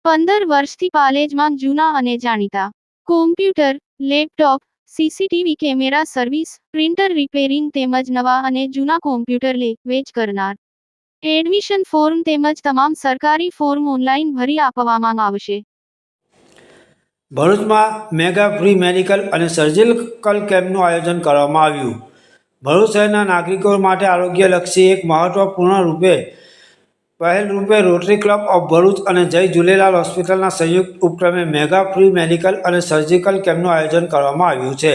15 વર્ષથી પાલેજમાં જૂના અને જાણીતા computer, laptop, CCTV camera service, printer repairing તેમજ નવા અને જૂના કોમ્પ્યુટર લે વેચ કરનાર. એડમિશન ફોર્મ તેમજ તમામ સરકારી ફોર્મ ઓનલાઈન ભરી આપવામાં આવશે. ભરૂચમાં મેગા ફ્રી મેડિકલ અને સર્જિકલ કેમ્પનું આયોજન કરવામાં આવ્યું. ભરૂચ શહેરના નાગરિકો માટે આરોગ્યલક્ષી એક મહત્વપૂર્ણ પહેલ રૂપે રોટરી ક્લબ ઓફ ભરૂચ અને જય ઝૂલેલાલ હોસ્પિટલના સંયુક્ત ઉપક્રમે મેગા ફ્રી મેડિકલ અને સર્જિકલ કેમ્પનું આયોજન કરવામાં આવ્યું છે.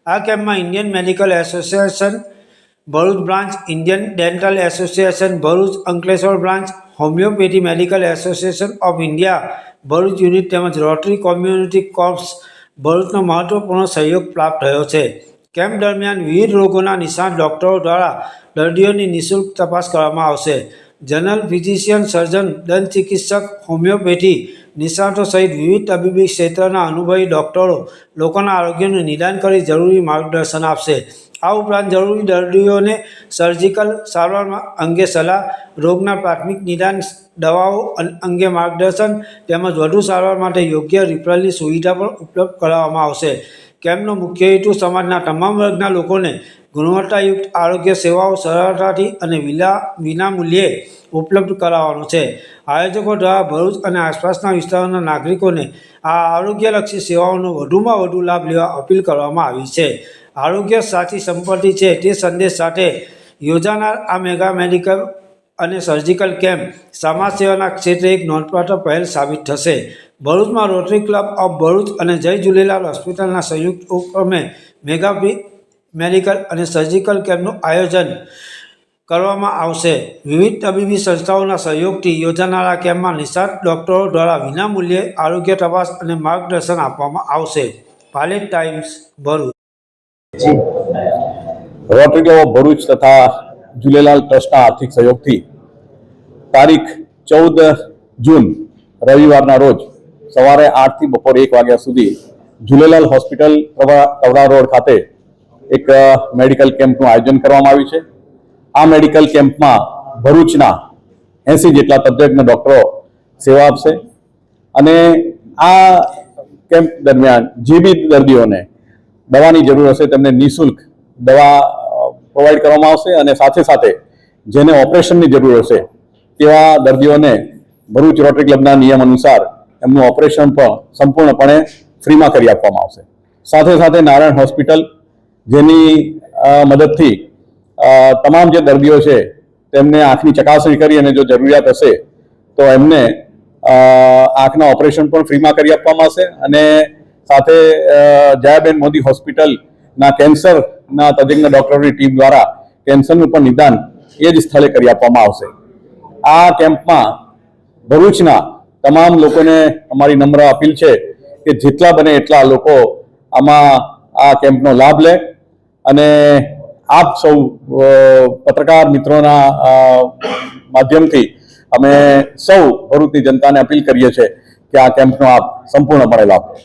આ કેમ્પમાં Indian medical association Bharuch branch, Indian dental association Bharuch Ankleshwar branch, homeopathy medical association of India Bharuch unit તેમજ રોટરી કોમ્યુનિટી કોર્પ્સ ભરૂચનો મહત્વપૂર્ણ સહયોગ પ્રાપ્ત થયો છે. કેમ્પ દરમિયાન વિવિધ રોગોના નિષ્ણાત ડોક્ટરો દ્વારા દર્દીઓની નિઃશુલ્ક તપાસ કરવામાં આવશે. જનરલ ફિઝિશિયન, સર્જન, દંત ચિકિત્સક, હોમિયોપેથી નિષ્ણાતો સહિત વિવિધ તબીબી ક્ષેત્રના અનુભવી ડોક્ટરો લોકોના આરોગ્યનું નિદાન કરી જરૂરી માર્ગદર્શન આપશે. આ ઉપરાંત જરૂરી દર્દીઓને સર્જિકલ સારવાર અંગે સલાહ, રોગના પ્રાથમિક નિદાન, દવાઓ અંગે માર્ગદર્શન તેમજ વધુ સારવાર માટે યોગ્ય રિફરલની સુવિધા પણ ઉપલબ્ધ કરાવવામાં આવશે. કેમ્પનો મુખ્ય હેતુ સમાજના તમામ વર્ગના લોકોને ગુણવત્તાયુક્ત આરોગ્ય સેવાઓ સરળતાથી અને વિનામૂલ્યે ઉપલબ્ધ કરાવવાનો છે. આયોજકો દ્વારા ભરૂચ અને આસપાસના વિસ્તારોના નાગરિકોને આ આરોગ્યલક્ષી સેવાઓનો વધુમાં વધુ લાભ લેવા અપીલ કરવામાં આવી છે. આરોગ્ય સાચી સંપત્તિ છે તે સંદેશ સાથે યોજાનાર આ મેગા મેડિકલ અને સર્જિકલ કેમ્પ સમાજ સેવાના ક્ષેત્રે એક નોંધપાત્ર પહેલ સાબિત થશે. ભરૂચમાં રોટરી ક્લબ ઓફ ભરૂચ અને જય ઝૂલેલાલ હોસ્પિટલના સંયુક્ત ઉપક્રમે મેગા મેડિકલ અને સર્જિકલ કેમ્પનું આયોજન કરવામાં આવશે. વિવિધ તબીબી સંસ્થાઓના સહયોગથી યોજાનારા કેમ્પમાં નિષ્ણાત ડોક્ટરો દ્વારા વિનામૂલ્યે આરોગ્ય તપાસ અને માર્ગદર્શન આપવામાં આવશે. Palej times, Bharuch. Rotary club of Bharuch તથા ઝૂલેલાલ ટ્રસ્ટના આર્થિક સહયોગથી તારીખ 14 જૂન રવિવારના રોજ સવારે 8 થી બપોરે 1 વાગ્યા સુધી ઝૂલેલાલ હોસ્પિટલ તવરા રોડ ખાતે એક મેડિકલ કેમ્પનું આયોજન કરવામાં આવ્યું છે. આ મેડિકલ કેમ્પમાં ભરૂચના 80 જેટલા તજજ્ઞ ડોક્ટરો સેવા આપશે અને આ કેમ્પ દરમિયાન જે બી દર્દીઓને દવાની જરૂર હશે તેમને નિઃશુલ્ક દવા પ્રોવાઈડ કરવામાં આવશે અને સાથે સાથે જેને ઓપરેશનની જરૂર હશે તેવા દર્દીઓને ભરૂચ રોટરી ક્લબના નિયમ અનુસાર એમનું ઓપરેશન પણ સંપૂર્ણપણે ફ્રીમાં કરી આપવામાં આવશે. સાથે સાથે નારાયણ હોસ્પિટલ જેની મદદથી તમામ જે દર્દીઓ છે તેમને આંખની ચકાસણી કરી અને જો જરૂરિયાત હશે તો એમને આંખના ઓપરેશન પણ ફ્રીમાં કરી આપવામાં આવશે અને સાથે જયાબેન મોદી હોસ્પિટલના કેન્સરના તજજ્ઞ ડોક્ટરોની ટીમ દ્વારા કેન્સરનું પણ નિદાન એ જ સ્થળે કરી આપવામાં આવશે. આ કેમ્પમાં ભરૂચના તમામ લોકોને અમારી નમ્ર અપીલ છે કે જેટલા બને એટલા લોકો આમાં આ કેમ્પનો લાભ લે અને આપ સૌ પત્રકાર મિત્રોના માધ્યમથી અમે સૌ ભરૂચની જનતાને અપીલ કરીએ છીએ કે આ કેમ્પનો આપ સંપૂર્ણપણે લાભ લો.